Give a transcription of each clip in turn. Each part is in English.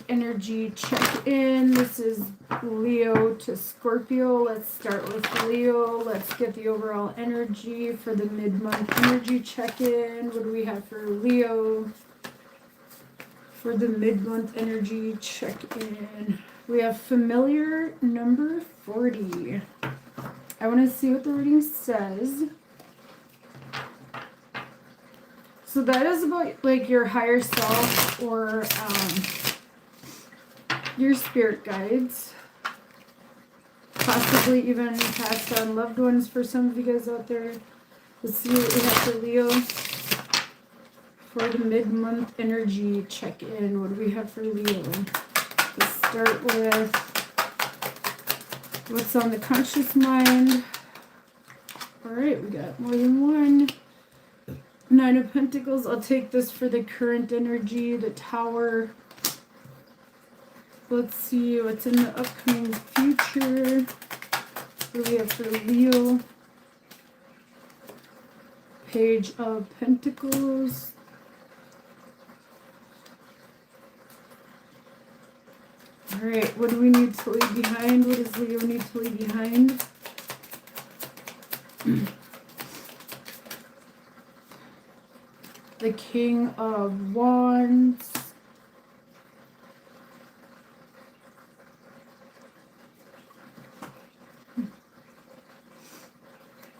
mid-month energy check-in. This is Leo to Scorpio. Let's start with Leo. Let's get the overall energy for the mid-month energy check-in. What do we have for Leo for the mid-month energy check-in? We have familiar number 40. I want to see what the reading says. So that is about like your higher self or your spirit guides. Possibly even passed on loved ones for some of you guys out there. Let's see what we have for Leo for the mid-month energy check-in. What do we have for Leo? Let's start with what's on the conscious mind. All right, we got more than one. 9 of Pentacles. I'll take this for the current energy, the Tower. Let's see what's in the upcoming future. What do we have for Leo? Page of Pentacles. Alright, what do we need to leave behind? What does Leo need to leave behind? The King of Wands.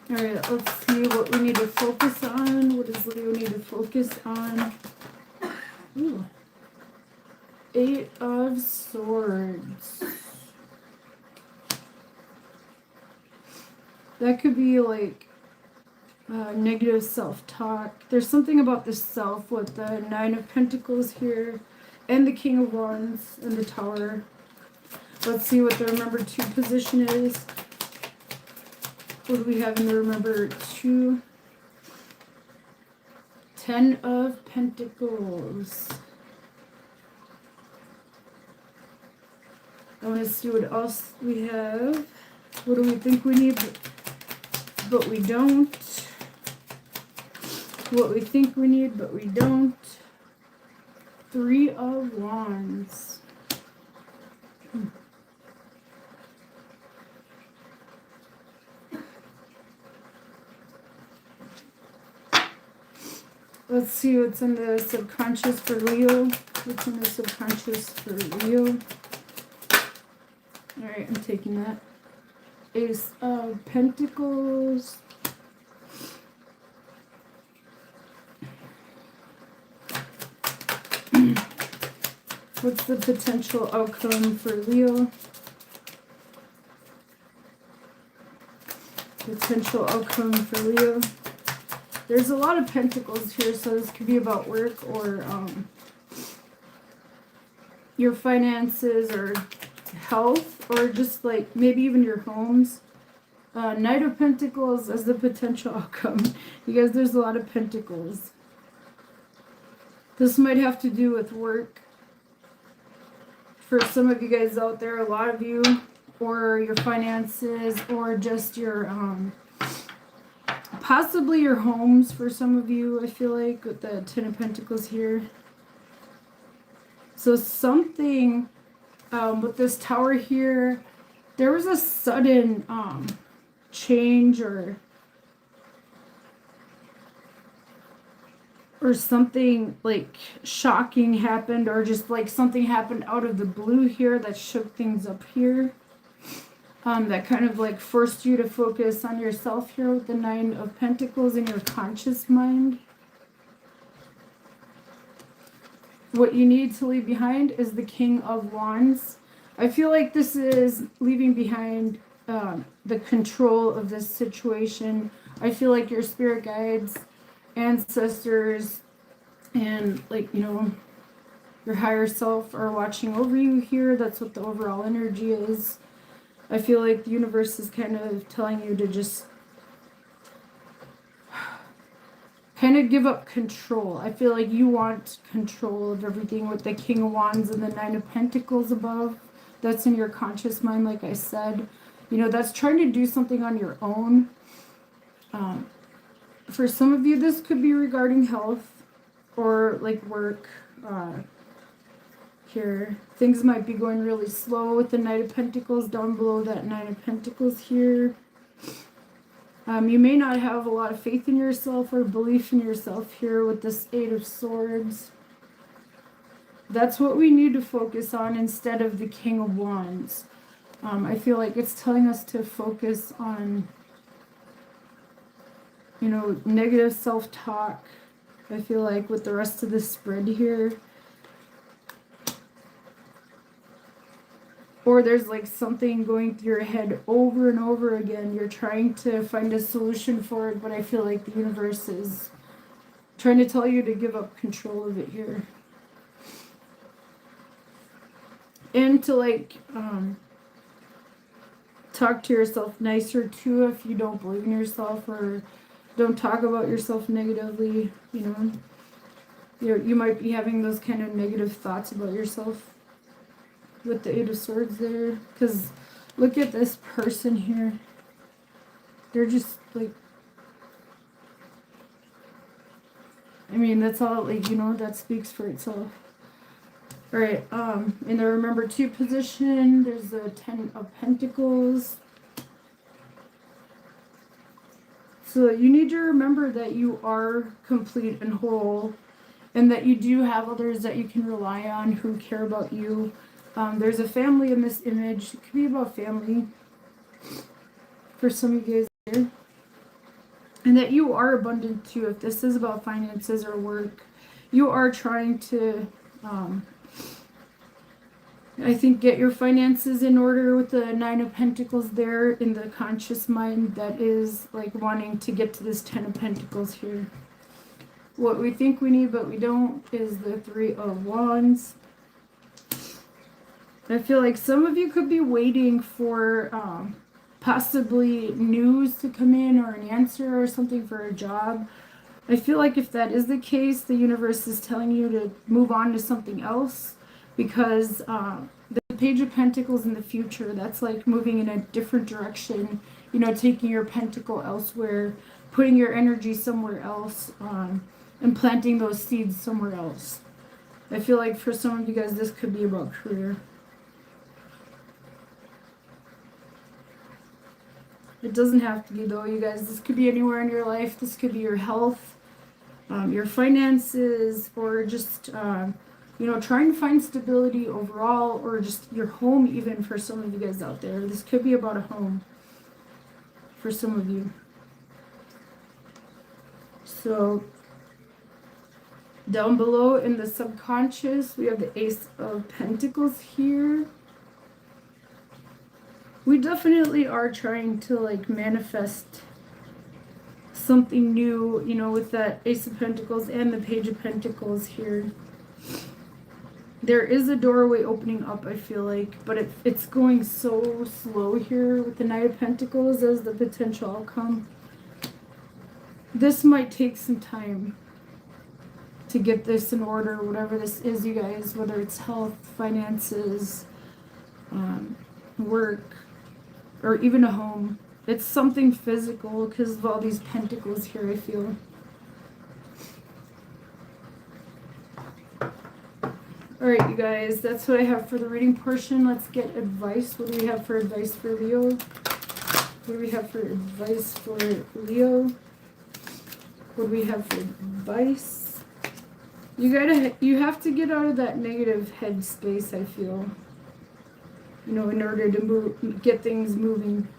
Alright, let's see what we need to focus on. What does Leo need to focus on? Ooh. 8 of Swords. That could be like negative self-talk. There's something about the self with the 9 of Pentacles here and the King of Wands and the Tower. Let's see what the Remember 2 position is. What do we have in the Remember 2? 10 of Pentacles. I want to see what else we have. What do we think we need, but we don't? What we think we need, but we don't. 3 of Wands. Let's see what's in the subconscious for Leo. What's in the subconscious for Leo? Alright, I'm taking that. Ace of Pentacles. What's the potential outcome for Leo? Potential outcome for Leo. There's a lot of pentacles here, so this could be about work or your finances or health or just like maybe even your homes. Knight of Pentacles as the potential outcome. You guys, there's a lot of pentacles. This might have to do with work. For some of you guys out there, a lot of you, or your finances, or just your, possibly your homes for some of you, I feel like, with the 10 of Pentacles here. So something, with this Tower here, there was a sudden, change or something like shocking happened, or just like something happened out of the blue here that shook things up here. That kind of like forced you to focus on yourself here with the 9 of Pentacles in your conscious mind. What you need to leave behind is the King of Wands. I feel like this is leaving behind the control of this situation. I feel like your spirit guides, ancestors, and like, you know, your higher self are watching over you here. That's what the overall energy is. I feel like the universe is kind of telling you to just kind of give up control. I feel like you want control of everything with the King of Wands and the 9 of Pentacles above. That's in your conscious mind, like I said. You know, that's trying to do something on your own. For some of you, this could be regarding health or like work, here. Things might be going really slow with the Knight of Pentacles down below that Nine of Pentacles here. You may not have a lot of faith in yourself or belief in yourself here with this Eight of Swords. That's what we need to focus on instead of the King of Wands. I feel like it's telling us to focus on, you know, negative self-talk. I feel like with the rest of the spread here. Or there's like something going through your head over and over again. You're trying to find a solution for it, but I feel like the universe is trying to tell you to give up control of it here. And to like talk to yourself nicer too if you don't believe in yourself, or don't talk about yourself negatively, you know. You might be having those kind of negative thoughts about yourself with the Eight of Swords there, because look at this person here. They're just like, I mean, that's all, like, you know, that speaks for itself. All right, in the remember two position, there's the Ten of Pentacles. So you need to remember that you are complete and whole, and that you do have others that you can rely on who care about you. There's a family in this image. It could be about family for some of you guys here. And that you are abundant too. If this is about finances or work, you are trying to, I think, get your finances in order with the Nine of Pentacles there in the conscious mind that is like wanting to get to this Ten of Pentacles here. What we think we need but we don't is the Three of Wands. I feel like some of you could be waiting for possibly news to come in or an answer or something for a job. I feel like if that is the case, the universe is telling you to move on to something else, because the Page of Pentacles in the future, that's like moving in a different direction, you know, taking your pentacle elsewhere, putting your energy somewhere else, and planting those seeds somewhere else. I feel like for some of you guys, this could be about career. It doesn't have to be though, you guys. This could be anywhere in your life. This could be your health, your finances, or just, you know, trying to find stability overall, or just your home even for some of you guys out there. This could be about a home for some of you. So down below in the subconscious, we have the Ace of Pentacles here. We definitely are trying to like manifest something new, you know, with that Ace of Pentacles and the Page of Pentacles here. There is a doorway opening up, I feel like, but it's going so slow here with the Knight of Pentacles as the potential outcome. This might take some time to get this in order, whatever this is, you guys, whether it's health, finances, work, or even a home. It's something physical because of all these pentacles here, I feel. Alright, you guys, that's what I have for the reading portion. Let's get advice. What do we have for advice for Leo? What do we have for advice for Leo? What do we have for advice? You have to get out of that negative headspace, I feel. You know, in order to get things moving.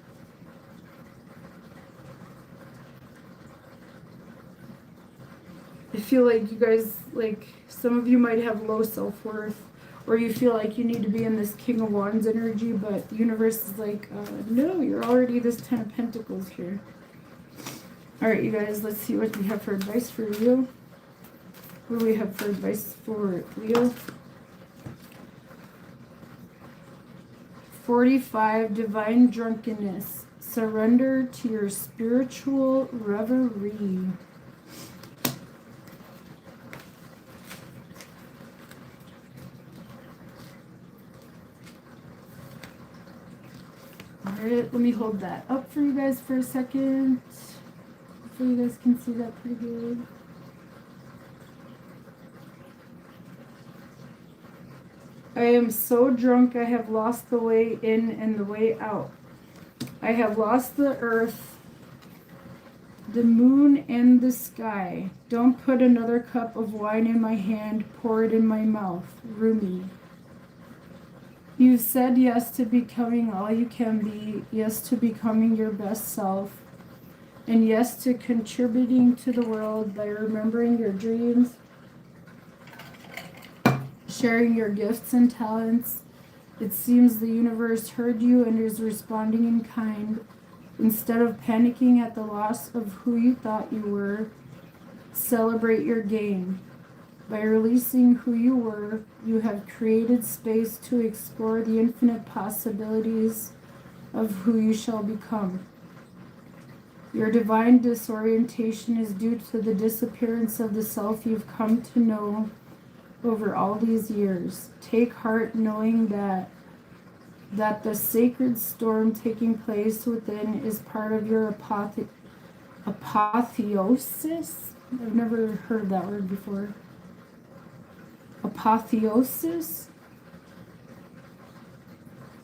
I feel like you guys, like, some of you might have low self-worth, or you feel like you need to be in this King of Wands energy, but the universe is like, no, you're already this Ten of Pentacles here. Alright, you guys, let's see what we have for advice for Leo. What do we have for advice for Leo? 45, Divine Drunkenness. Surrender to your spiritual reverie. Alright, let me hold that up for you guys for a second. Hopefully you guys can see that pretty good. I am so drunk I have lost the way in and the way out. I have lost the earth, the moon, and the sky. Don't put another cup of wine in my hand, pour it in my mouth. Rumi. You've said yes to becoming all you can be, yes to becoming your best self, and yes to contributing to the world by remembering your dreams, sharing your gifts and talents. It seems the universe heard you and is responding in kind. Instead of panicking at the loss of who you thought you were, celebrate your gain. By releasing who you were, you have created space to explore the infinite possibilities of who you shall become. Your divine disorientation is due to the disappearance of the self you've come to know over all these years. Take heart knowing that the sacred storm taking place within is part of your apotheosis. I've never heard that word before. Apotheosis.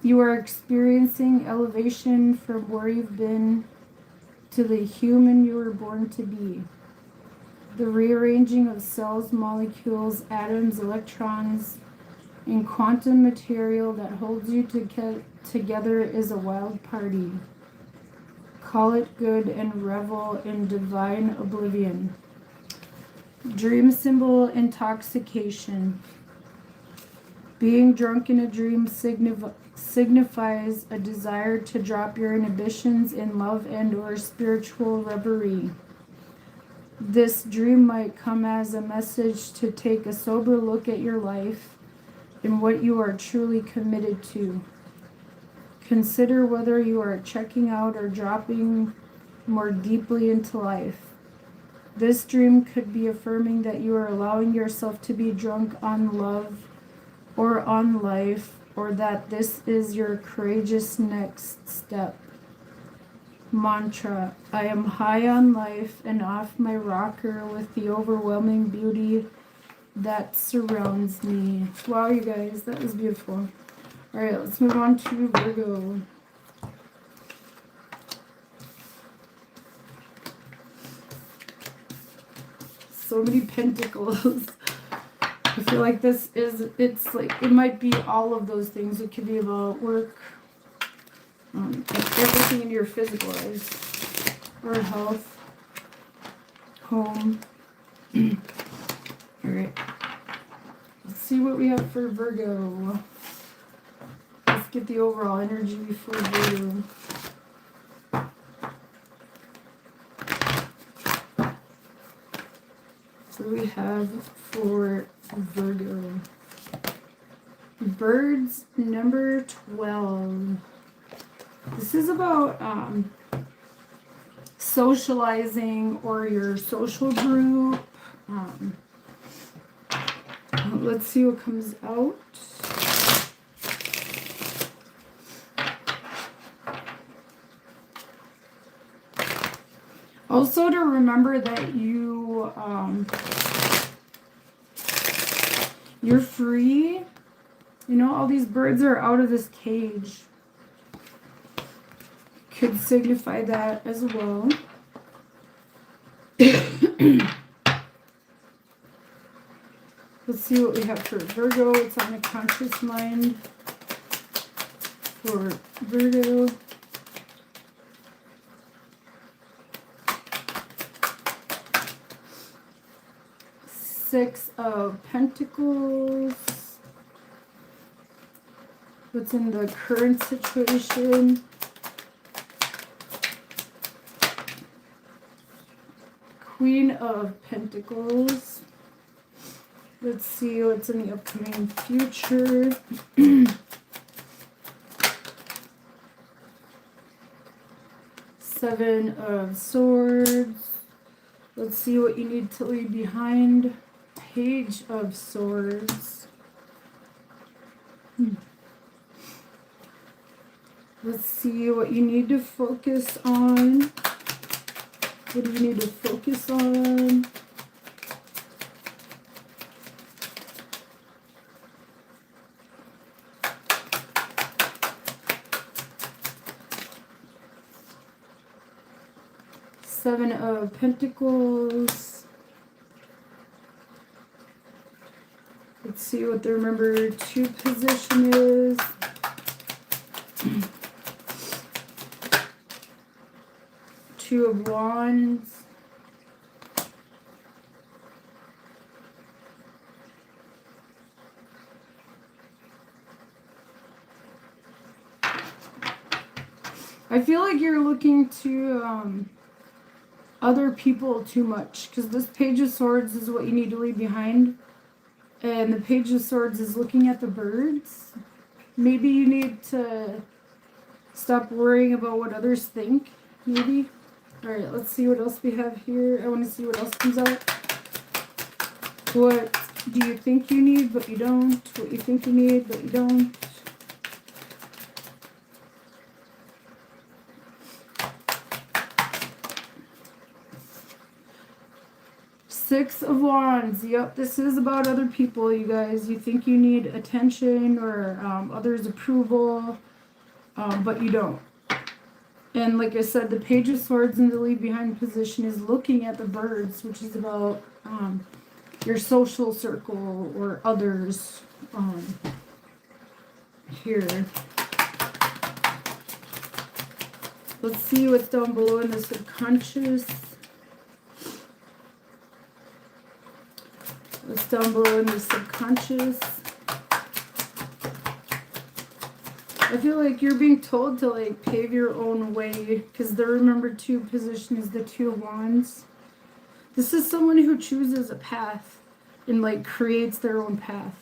You are experiencing elevation from where you've been to the human you were born to be. The rearranging of cells, molecules, atoms, electrons, and quantum material that holds you together is a wild party. Call it good and revel in divine oblivion. Dream symbol intoxication. Being drunk in a dream signifies a desire to drop your inhibitions in love and or spiritual reverie. This dream might come as a message to take a sober look at your life and what you are truly committed to. Consider whether you are checking out or dropping more deeply into life. This dream could be affirming that you are allowing yourself to be drunk on love or on life, or that this is your courageous next step. Mantra: I am high on life and off my rocker with the overwhelming beauty that surrounds me. Wow, you guys, that was beautiful. All right, let's move on to Virgo. So many pentacles. I feel like it's like, it might be all of those things. It could be about work, everything in your physical life, or health, home. All right. Let's see what we have for Virgo. Let's get the overall energy for Virgo. What do we have for Virgo? Birds number 12. This is about socializing or your social group. Let's see what comes out. Also to remember that you're free. You know, all these birds are out of this cage. Could signify that as well. Let's see what we have for Virgo. It's on the conscious mind for Virgo. Six of Pentacles. What's in the current situation? Queen of Pentacles. Let's see what's in the upcoming future. Seven of Swords. Let's see what you need to leave behind. Page of Swords. Let's see what you need to focus on. What do you need to focus on? Seven of Pentacles. Let's see what their number 2 position is. Two of Wands. I feel like you're looking to other people too much, because this Page of Swords is what you need to leave behind. And the Page of Swords is looking at the birds. Maybe you need to stop worrying about what others think, maybe. Alright, let's see what else we have here. I want to see what else comes out. What do you think you need, but you don't? What you think you need, but you don't? Six of Wands. Yep, this is about other people, you guys. You think you need attention or others' approval, but you don't. And like I said, the Page of Swords in the leave behind position is looking at the birds, which is about your social circle or others here. Let's see what's down below in the subconscious. What's down below in the subconscious? I feel like you're being told to like pave your own way, because the number 2 position is the Two of Wands. This is someone who chooses a path and like creates their own path.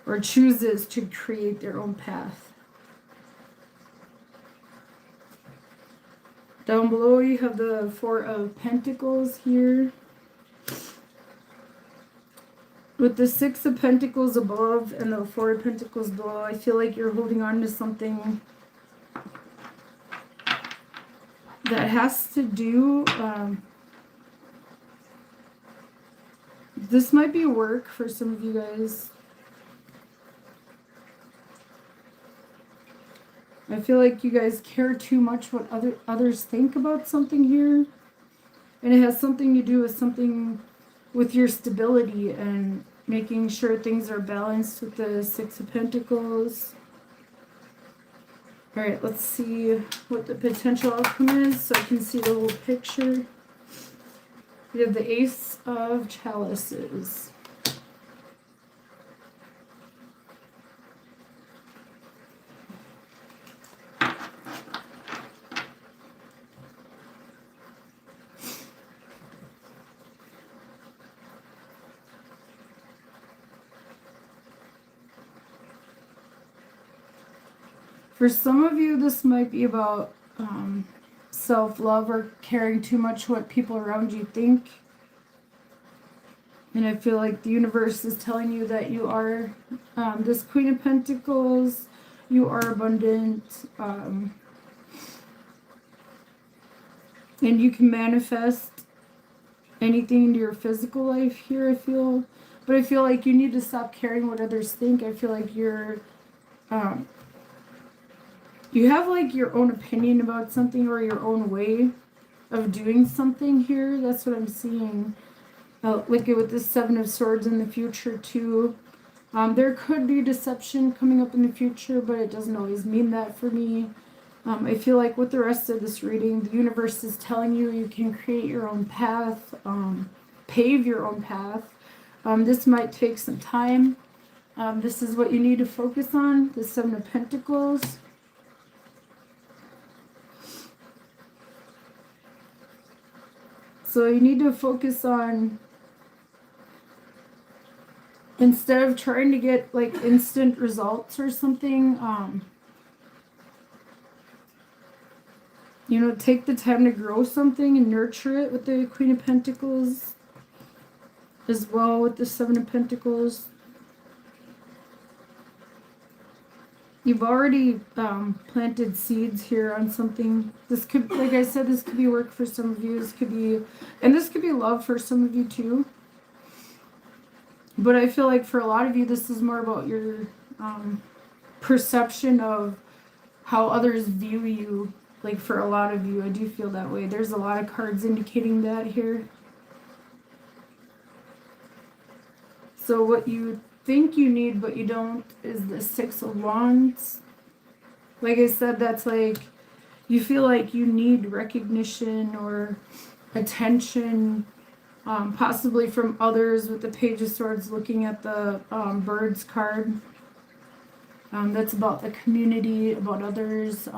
Or chooses to create their own path. Down below you have the Four of Pentacles here. With the Six of Pentacles above and the Four of Pentacles below, I feel like you're holding on to something that has to do... this might be work for some of you guys. I feel like you guys care too much what others think about something here. And it has something to do with something with your stability and making sure things are balanced with the Six of Pentacles. Alright, let's see what the potential outcome is so I can see the whole picture. We have the Ace of Chalices. For some of you, this might be about self-love or caring too much what people around you think. And I feel like the universe is telling you that you are this Queen of Pentacles, you are abundant, and you can manifest anything into your physical life here, I feel. But I feel like you need to stop caring what others think. I feel like you're... you have like your own opinion about something or your own way of doing something here. That's what I'm seeing. Like with the Seven of Swords in the future too. There could be deception coming up in the future, but it doesn't always mean that for me. I feel like with the rest of this reading, the universe is telling you you can create your own path, pave your own path. This might take some time. This is what you need to focus on, the Seven of Pentacles. So you need to focus on, instead of trying to get like instant results or something, you know, take the time to grow something and nurture it with the Queen of Pentacles, as well with the Seven of Pentacles. You've already planted seeds here on something. This could, like I said, this could be work for some of you. This could be, and this could be love for some of you too. But I feel like for a lot of you, this is more about your perception of how others view you. Like for a lot of you, I do feel that way. There's a lot of cards indicating that here. So what you think you need but you don't is the Six of Wands. Like I said, that's like you feel like you need recognition or attention, possibly from others, with the Page of Swords looking at the birds card. That's about the community, about others.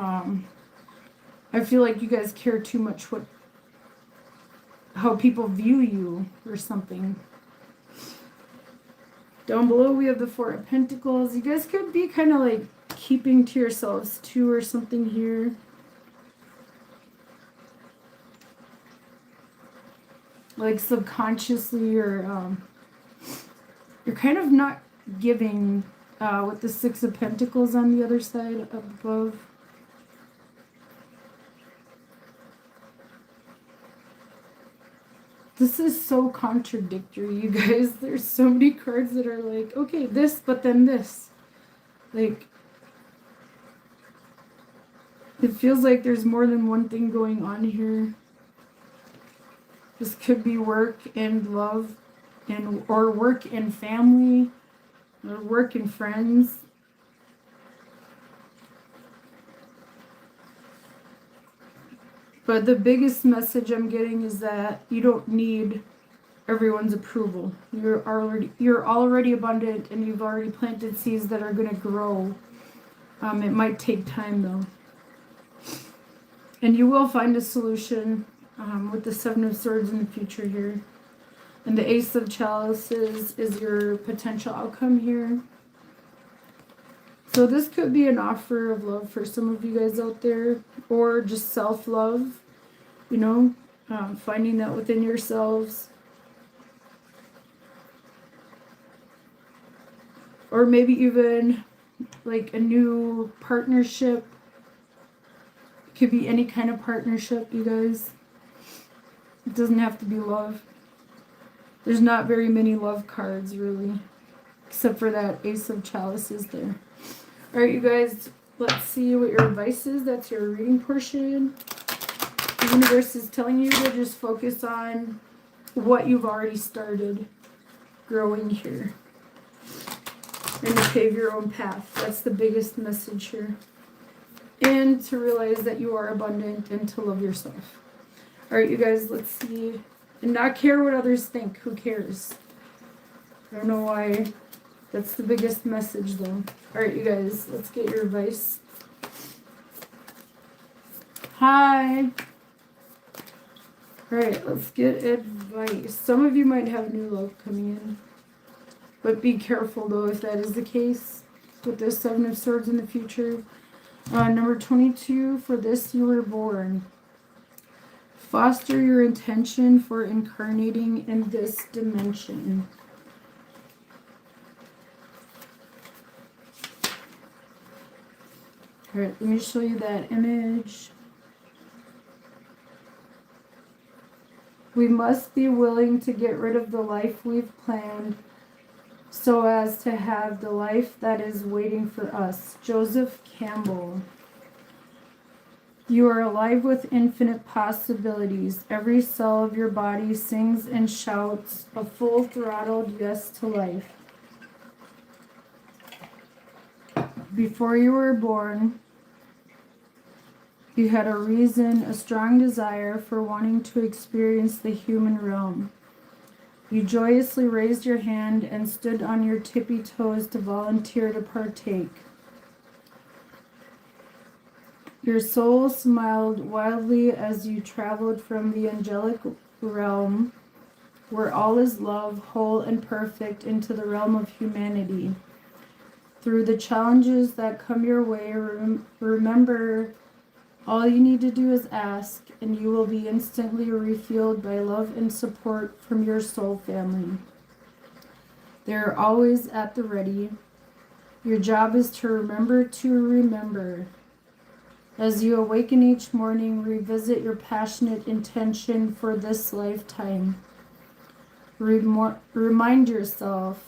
I feel like you guys care too much how people view you or something. Down below we have the Four of Pentacles. You guys could be kind of like keeping to yourselves too or something here. Like subconsciously, or you're kind of not giving with the Six of Pentacles on the other side above. This is so contradictory, you guys. There's so many cards that are like, okay, this, but then this. Like, it feels like there's more than one thing going on here. This could be work and love, or work and family, or work and friends. But the biggest message I'm getting is that you don't need everyone's approval. You're already abundant, and you've already planted seeds that are going to grow. It might take time though. And you will find a solution with the Seven of Swords in the future here. And the Ace of Chalices is your potential outcome here. So this could be an offer of love for some of you guys out there, or just self-love, you know, finding that within yourselves. Or maybe even like a new partnership. It could be any kind of partnership, you guys. It doesn't have to be love. There's not very many love cards, really, except for that Ace of Chalices there. All right, you guys, let's see what your advice is. That's your reading portion. The universe is telling you to just focus on what you've already started growing here, and to pave your own path. That's the biggest message here. And to realize that you are abundant, and to love yourself. All right, you guys, let's see. And not care what others think. Who cares? I don't know why. That's the biggest message, though. All right, you guys, let's get your advice. Hi. All right, let's get advice. Some of you might have new love coming in. But be careful, though, if that is the case with the Seven of Swords in the future. Number 22, for this you were born. Foster your intention for incarnating in this dimension. All right, let me show you that image. We must be willing to get rid of the life we've planned so as to have the life that is waiting for us. Joseph Campbell. You are alive with infinite possibilities. Every cell of your body sings and shouts a full-throttled yes to life. Before you were born, you had a reason, a strong desire for wanting to experience the human realm. You joyously raised your hand and stood on your tippy toes to volunteer to partake. Your soul smiled wildly as you traveled from the angelic realm, where all is love, whole and perfect, into the realm of humanity. Through the challenges that come your way, remember, all you need to do is ask, and you will be instantly refueled by love and support from your soul family. They're always at the ready. Your job is to remember. As you awaken each morning, revisit your passionate intention for this lifetime. Remind yourself,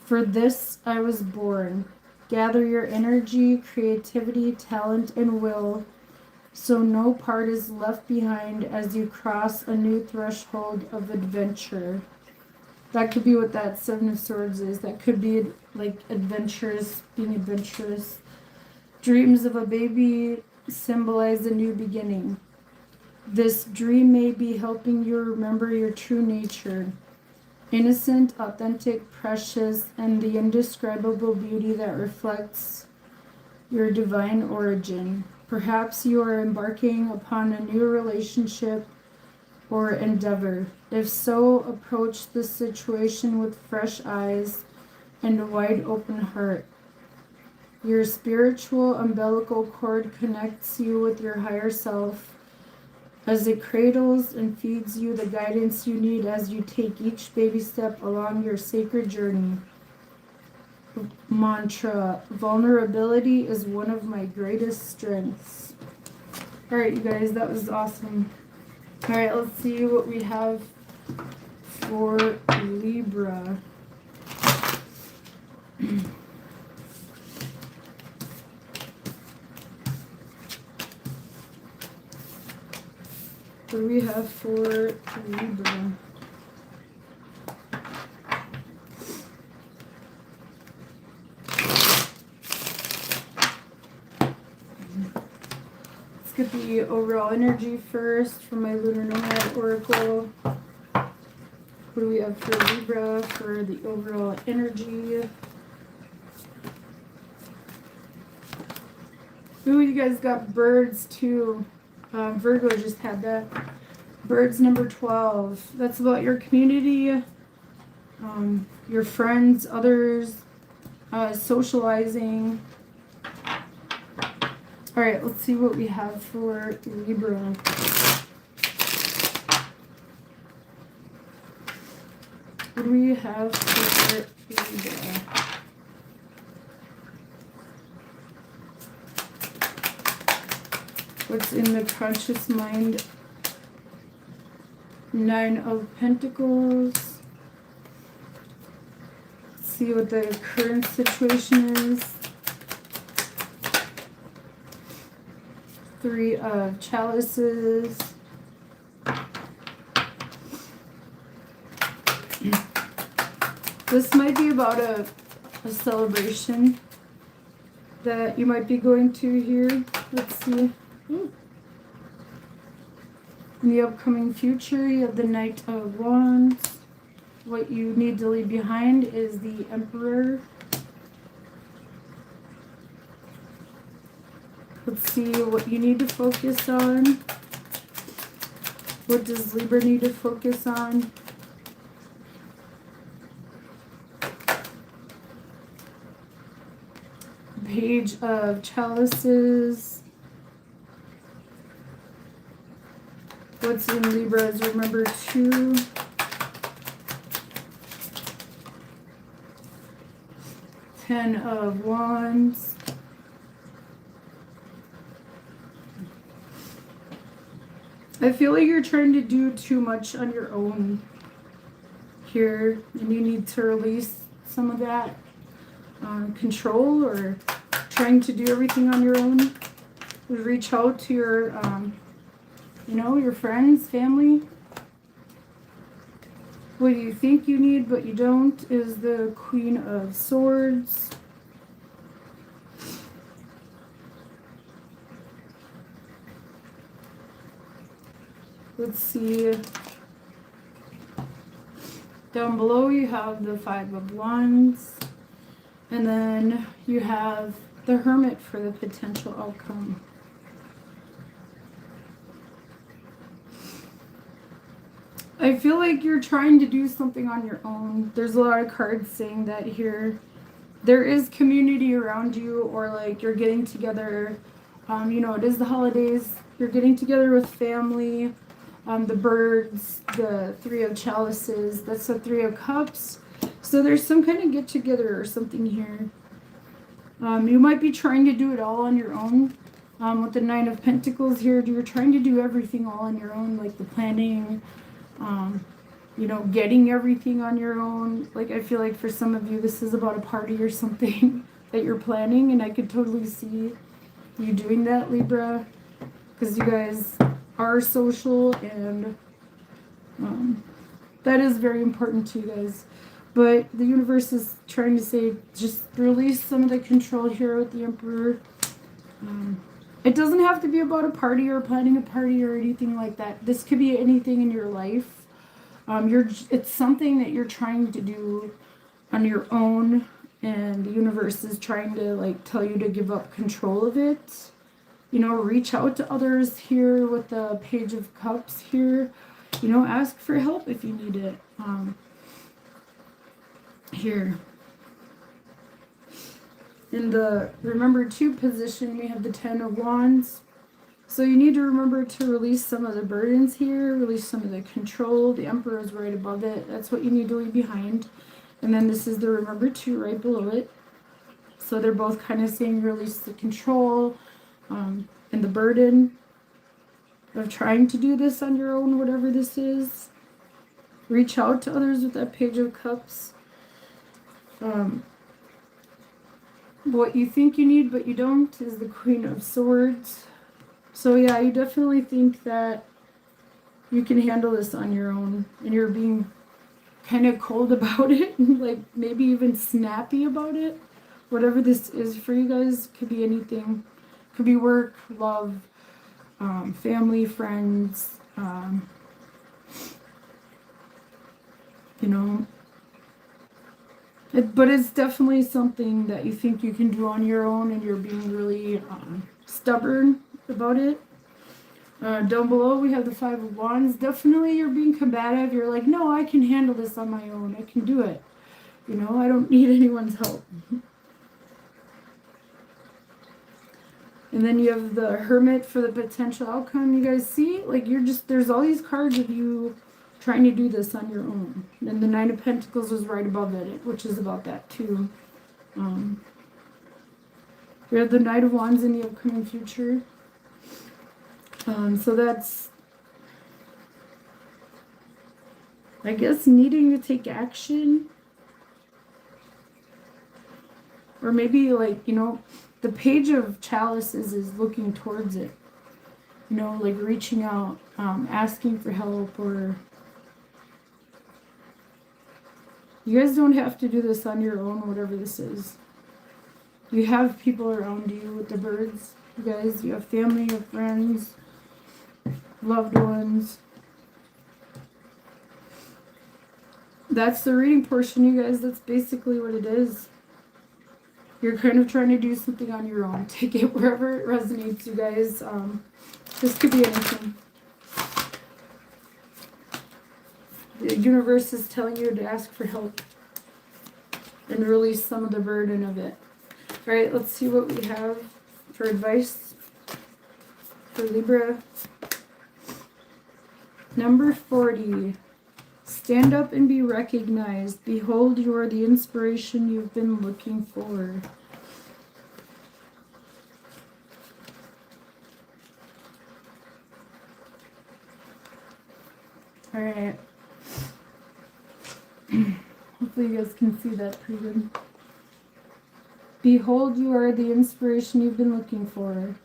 for this I was born. Gather your energy, creativity, talent, and will, so no part is left behind as you cross a new threshold of adventure. That could be what that Seven of Swords is. That could be like adventurous, being adventurous. Dreams of a baby symbolize a new beginning. This dream may be helping you remember your true nature. Innocent, authentic, precious, and the indescribable beauty that reflects your divine origin. Perhaps you are embarking upon a new relationship or endeavor. If so, approach this situation with fresh eyes and a wide open heart. Your spiritual umbilical cord connects you with your higher self as it cradles and feeds you the guidance you need as you take each baby step along your sacred journey. Mantra: vulnerability is one of my greatest strengths. All right, you guys, that was awesome. All right, let's see what we have for Libra. What do we have for Libra? Let's get the overall energy first from my Lunar Nomad Oracle. What do we have for Libra for the overall energy? Ooh, you guys got birds too. Virgo just had that. Birds number 12. That's about your community, your friends, others, socializing. All right, let's see what we have for Libra. What do we have for Libra? What's in the conscious mind? Nine of Pentacles. Let's see what the current situation is. Three of Chalices. This might be about a celebration that you might be going to here. Let's see. In the upcoming future, you have the Knight of Wands. What you need to leave behind is the Emperor. Let's see what you need to focus on. What does Libra need to focus on? Page of Chalices. What's in Libra is remember 2. Ten of Wands. I feel like you're trying to do too much on your own here, and you need to release some of that control, or trying to do everything on your own. Reach out to your your friends, family. What do you think you need but you don't is the Queen of Swords. Let's see. Down below you have the Five of Wands. And then you have the Hermit for the potential outcome. I feel like you're trying to do something on your own. There's a lot of cards saying that here. There is community around you, or like you're getting together. It is the holidays. You're getting together with family. The birds, the Three of Chalices. That's the Three of Cups. So there's some kind of get together or something here. You might be trying to do it all on your own. With the Nine of Pentacles here, you're trying to do everything all on your own, like the planning, getting everything on your own. Like, I feel like for some of you, this is about a party or something. that you're planning, and I could totally see you doing that, Libra, because you guys are social, and that is very important to you guys. But the universe is trying to say, just release some of the control here with the Emperor. It doesn't have to be about a party or planning a party or anything like that. This could be anything in your life. It's something that you're trying to do on your own, and the universe is trying to like tell you to give up control of it. You know, reach out to others here with the Page of Cups here. You know, ask for help if you need it. Here. In the remember to position, we have the 10 of Wands. So you need to remember to release some of the burdens here, release some of the control. The Emperor is right above it. That's what you need to leave behind. And then this is the remember to right below it. So they're both kind of saying release the control and the burden of trying to do this on your own, whatever this is. Reach out to others with that Page of Cups. What you think you need but you don't is the Queen of Swords. So yeah, you definitely think that you can handle this on your own, and you're being kind of cold about it, and like maybe even snappy about it. Whatever this is for you guys, could be anything. Could be work, love, family, friends, you know. But it's definitely something that you think you can do on your own, and you're being really stubborn about it. Down below we have the 5 of Wands. Definitely you're being combative. You're like, no, I can handle this on my own. I can do it. You know, I don't need anyone's help. And then you have the Hermit for the potential outcome. You guys see, like, there's all these cards of you trying to do this on your own. And the 9 of Pentacles is right above it, which is about that too. We have the Knight of Wands in the upcoming future. So that's, I guess, needing to take action. Or maybe, like, you know, the Page of Chalices is looking towards it. You know, like reaching out, asking for help, or... You guys don't have to do this on your own, whatever this is. You have people around you with the birds. You guys, you have family, you have friends, loved ones. That's the reading portion, you guys. That's basically what it is. You're kind of trying to do something on your own. Take it wherever it resonates, you guys. This could be anything. The universe is telling you to ask for help and release some of the burden of it. All right, let's see what we have for advice for Libra. Number 40. Stand up and be recognized. Behold, you are the inspiration you've been looking for. All right. Hopefully you guys can see that pretty good. Behold, you are the inspiration you've been looking for.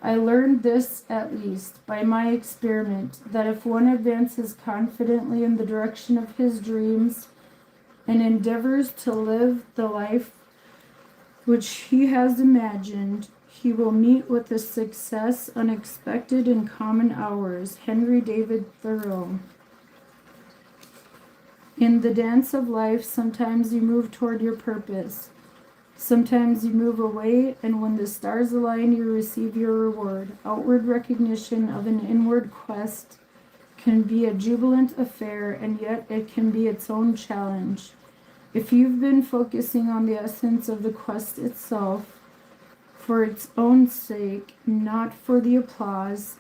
I learned this, at least, by my experiment, that if one advances confidently in the direction of his dreams and endeavors to live the life which he has imagined, he will meet with a success unexpected in common hours. Henry David Thoreau. In the dance of life, sometimes you move toward your purpose. Sometimes you move away, and when the stars align, you receive your reward. Outward recognition of an inward quest can be a jubilant affair, and yet it can be its own challenge. If you've been focusing on the essence of the quest itself, for its own sake, not for the applause,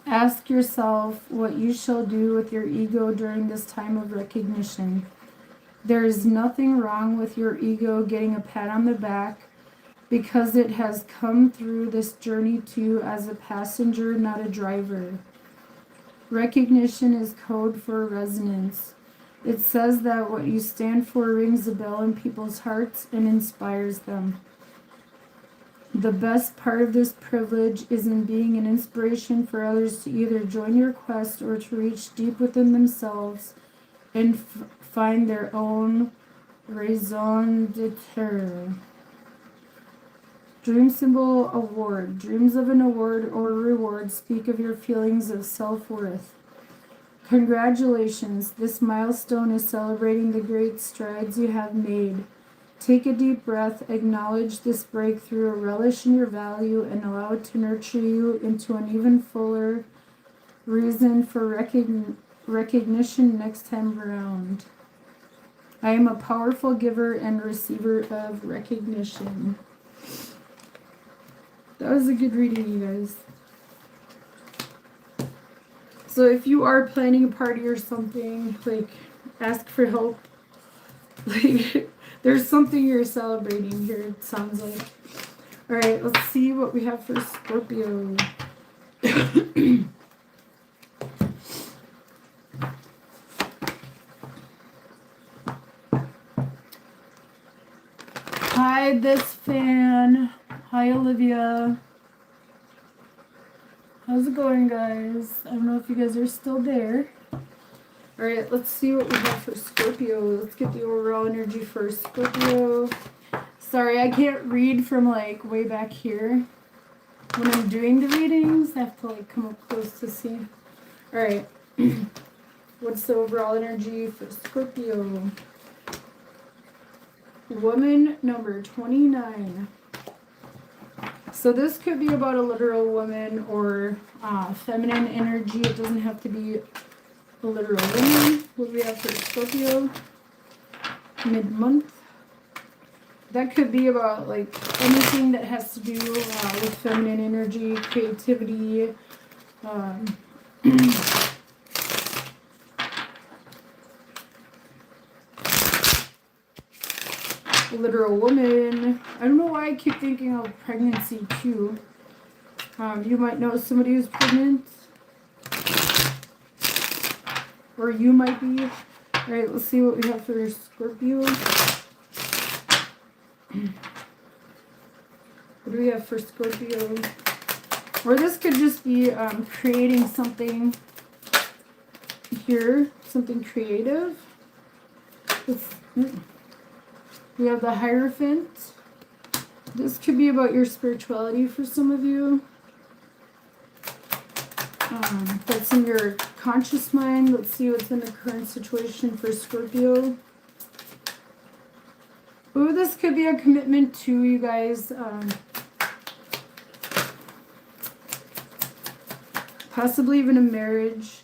ask yourself what you shall do with your ego during this time of recognition. There is nothing wrong with your ego getting a pat on the back because it has come through this journey too as a passenger, not a driver. Recognition is code for resonance. It says that what you stand for rings a bell in people's hearts and inspires them. The best part of this privilege is in being an inspiration for others to either join your quest or to reach deep within themselves and find their own raison d'etre. Dream symbol award. Dreams of an award or reward speak of your feelings of self-worth. Congratulations. This milestone is celebrating the great strides you have made. Take a deep breath, acknowledge this breakthrough, relish in your value, and allow it to nurture you into an even fuller reason for recognition next time around. I am a powerful giver and receiver of recognition. That was a good reading, you guys. So if you are planning a party or something, like, ask for help. Like, there's something you're celebrating here, it sounds like. All right, let's see what we have for Scorpio. Hi, this fan. Hi, Olivia. How's it going, guys? I don't know if you guys are still there. All right, let's see what we have for Scorpio. Let's get the overall energy for Scorpio. Sorry, I can't read from like way back here. When I'm doing the readings, I have to like come up close to see. All right, what's the overall energy for Scorpio? Woman number 29. So this could be about a literal woman or feminine energy. It doesn't have to be a literal woman. What do we have for Scorpio? Mid-month. That could be about like anything that has to do with feminine energy, creativity. Literal woman. I don't know why I keep thinking of pregnancy too. You might know somebody who's pregnant. Or you might be. Alright, let's see what we have for Scorpio. What do we have for Scorpio? Or this could just be creating something here. Something creative. We have the Hierophant. This could be about your spirituality for some of you. That's in your conscious mind. Let's see what's in the current situation for Scorpio. Ooh, this could be a commitment too, you guys. Possibly even a marriage.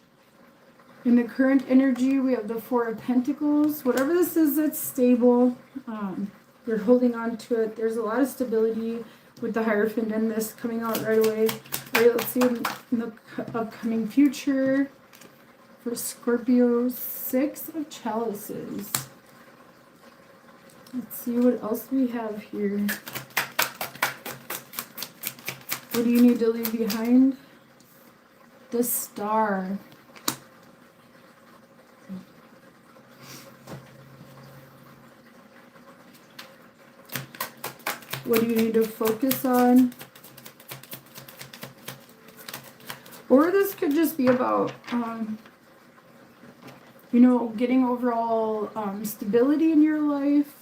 In the current energy, we have the Four of Pentacles. Whatever this is, it's stable. You're holding on to it. There's a lot of stability with the Hierophant and this coming out right away. All right, let's see in the upcoming future for Scorpio. Six of Chalices. Let's see what else we have here. What do you need to leave behind? The Star. What do you need to focus on? Or this could just be about, you know, getting overall stability in your life.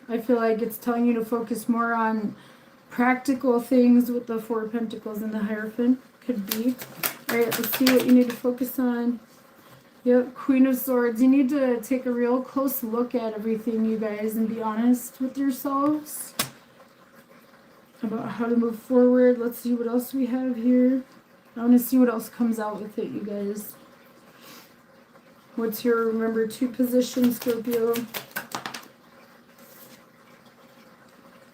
I feel like it's telling you to focus more on practical things with the Four of Pentacles and the Hierophant. Could be. All right, let's see what you need to focus on. Yep, Queen of Swords. You need to take a real close look at everything, you guys, and be honest with yourselves about how to move forward. Let's see what else we have here. I want to see what else comes out with it, you guys. What's your number 2 position, Scorpio?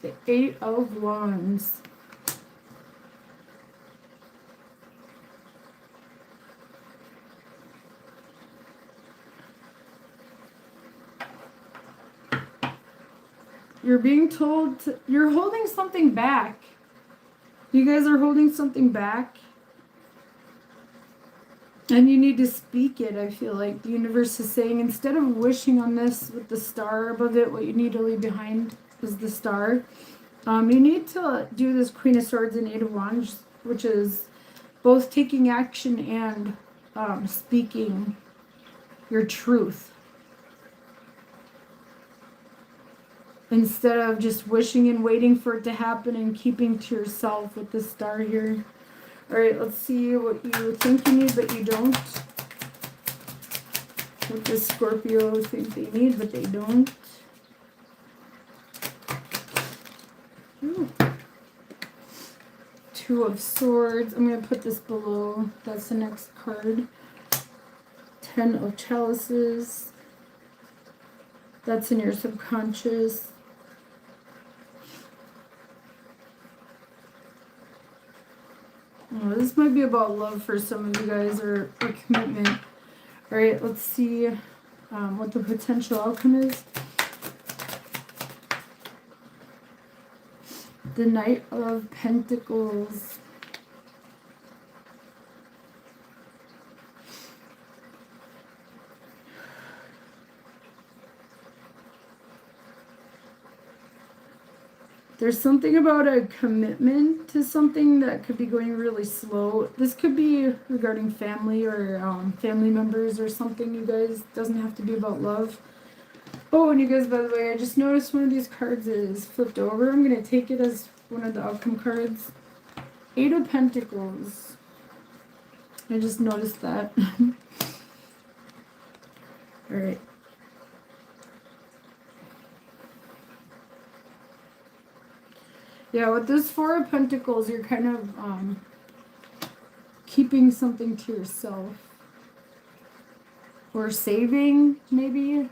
The 8 of Wands. You're being told you're holding something back. You guys are holding something back. And you need to speak it. I feel like the universe is saying, instead of wishing on this with the star above it, what you need to leave behind is the star. You need to do this Queen of Swords and Eight of Wands, which is both taking action and speaking your truth. Instead of just wishing and waiting for it to happen and keeping to yourself with the star here. All right, let's see what you think you need, but you don't. What the Scorpio think they need, but they don't. Ooh. Two of Swords. I'm going to put this below. That's the next card. 10 of Chalices. That's in your subconscious. Oh, this might be about love for some of you guys, or commitment. All right, let's see what the potential outcome is. The Knight of Pentacles. There's something about a commitment to something that could be going really slow. This could be regarding family or family members or something, you guys. Doesn't have to be about love. Oh, and you guys, by the way, I just noticed one of these cards is flipped over. I'm going to take it as one of the outcome cards. Eight of Pentacles. I just noticed that. All right. Yeah, with this Four of Pentacles, you're kind of keeping something to yourself. Or saving, maybe.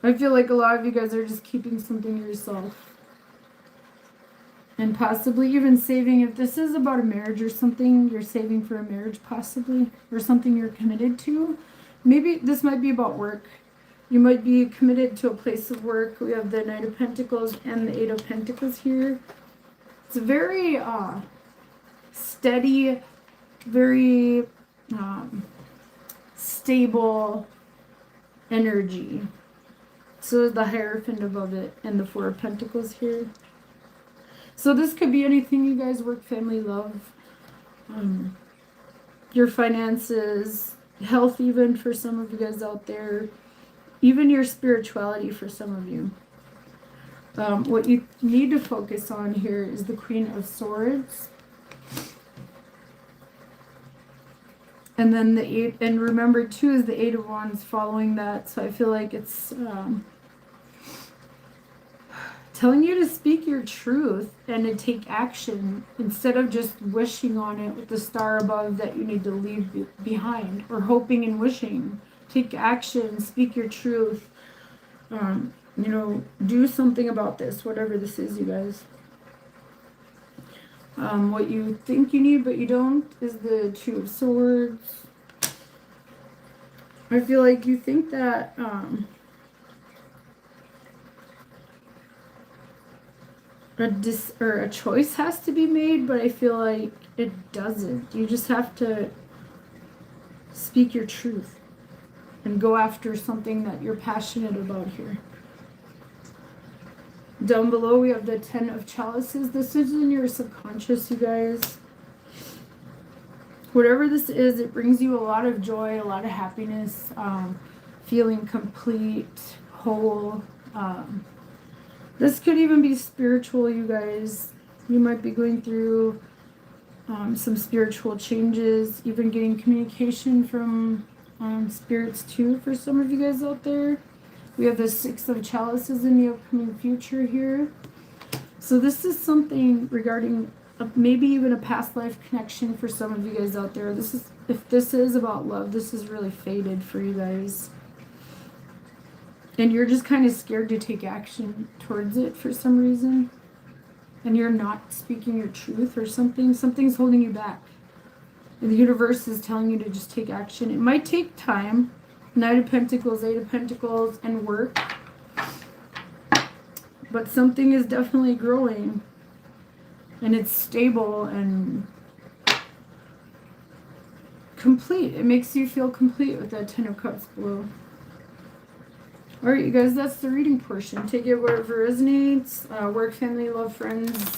I feel like a lot of you guys are just keeping something to yourself. And possibly even saving, if this is about a marriage or something, you're saving for a marriage possibly, or something you're committed to. Maybe this might be about work. You might be committed to a place of work. We have the Knight of Pentacles and the Eight of Pentacles here. It's a very steady, very stable energy. So the Hierophant above it and the Four of Pentacles here. So this could be anything, you guys: work, family, love, your finances, health, even for some of you guys out there, even your spirituality for some of you. What you need to focus on here is the Queen of Swords. And then the Eight, and remember too, is the Eight of Wands following that. So I feel like it's telling you to speak your truth and to take action instead of just wishing on it with the star above that you need to leave behind, or hoping and wishing. Take action, speak your truth. You know, do something about this, whatever this is, you guys. What you think you need but you don't is the Two of Swords. I feel like you think that a choice has to be made, but I feel like it doesn't. You just have to speak your truth and go after something that you're passionate about here. Down below we have the 10 of Chalices. This is in your subconscious, you guys. Whatever this is, it brings you a lot of joy, a lot of happiness, feeling complete, whole. This could even be spiritual, you guys. You might be going through some spiritual changes, even getting communication from spirits too for some of you guys out there. We have the Six of Chalices in the upcoming future here. So this is something regarding maybe even a past life connection for some of you guys out there. This is, if this is about love, this is really faded for you guys. And you're just kind of scared to take action towards it for some reason. And you're not speaking your truth or something. Something's holding you back. And the universe is telling you to just take action. It might take time. Knight of Pentacles, Eight of Pentacles, and work. but something is definitely growing. And it's stable and complete. It makes you feel complete with that Ten of Cups blue. All right, you guys, that's the reading portion. Take it wherever it resonates. Work, family, love, friends,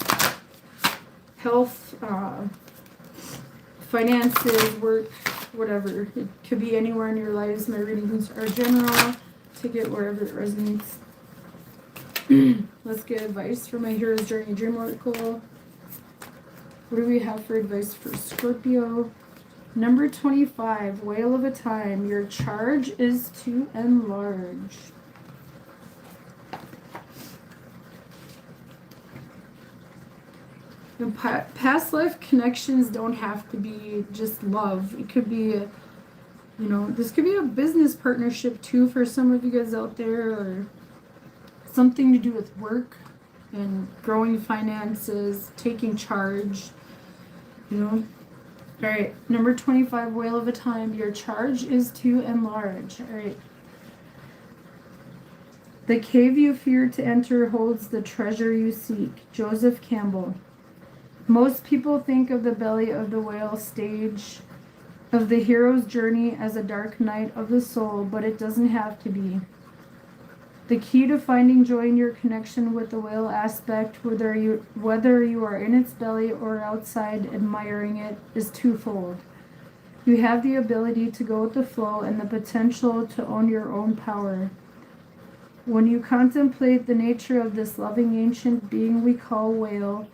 health, finances, work, whatever. It could be anywhere in your lives. My readings are general. Take it wherever it resonates. Let's get advice for my Hero's Journey Dream Oracle. What do we have for advice for Scorpio? Number 25, Whale of a Time. Your charge is to enlarge. And past life connections don't have to be just love. It could be, this could be a business partnership too for some of you guys out there, or something to do with work and growing finances, taking charge, All right, number 25, Whale of a Time. Your charge is to enlarge. All right. The cave you fear to enter holds the treasure you seek. Joseph Campbell. Most people think of the belly of the whale stage of the hero's journey as a dark night of the soul, but it doesn't have to be. The key to finding joy in your connection with the whale aspect, whether you are in its belly or outside admiring it, is twofold. You have the ability to go with the flow and the potential to own your own power. When you contemplate the nature of this loving ancient being we call whale,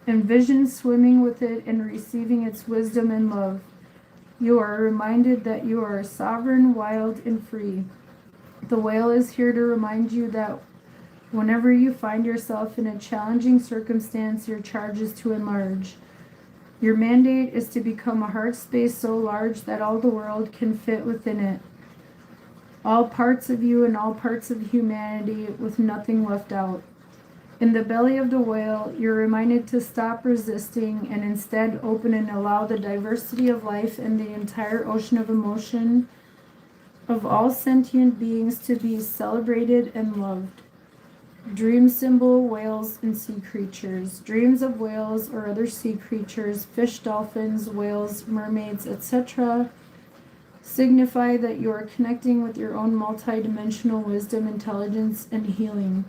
envision swimming with it and receiving its wisdom and love, you are reminded that you are sovereign, wild, and free. The whale is here to remind you that whenever you find yourself in a challenging circumstance, your charge is to enlarge. Your mandate is to become a heart space so large that all the world can fit within it. All parts of you and all parts of humanity with nothing left out. In the belly of the whale, you're reminded to stop resisting and instead open and allow the diversity of life and the entire ocean of emotion of all sentient beings to be celebrated and loved. Dream symbol, whales and sea creatures. Dreams of whales or other sea creatures, fish, dolphins, whales, mermaids, etc. signify that you are connecting with your own multidimensional wisdom, intelligence, and healing.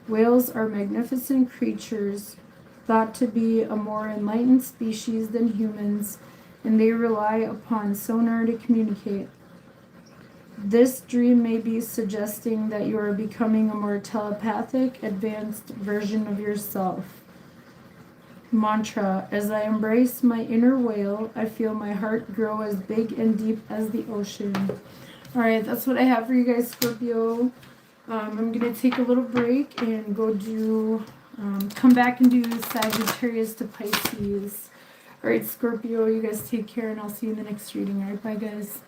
Whales are magnificent creatures, thought to be a more enlightened species than humans, and they rely upon sonar to communicate. This dream may be suggesting that you are becoming a more telepathic, advanced version of yourself. Mantra: as I embrace my inner whale, I feel my heart grow as big and deep as the ocean. All right, that's what I have for you guys, Scorpio. I'm going to take a little break and go come back and do Sagittarius to Pisces. All right, Scorpio, you guys take care, and I'll see you in the next reading. All right, bye, guys.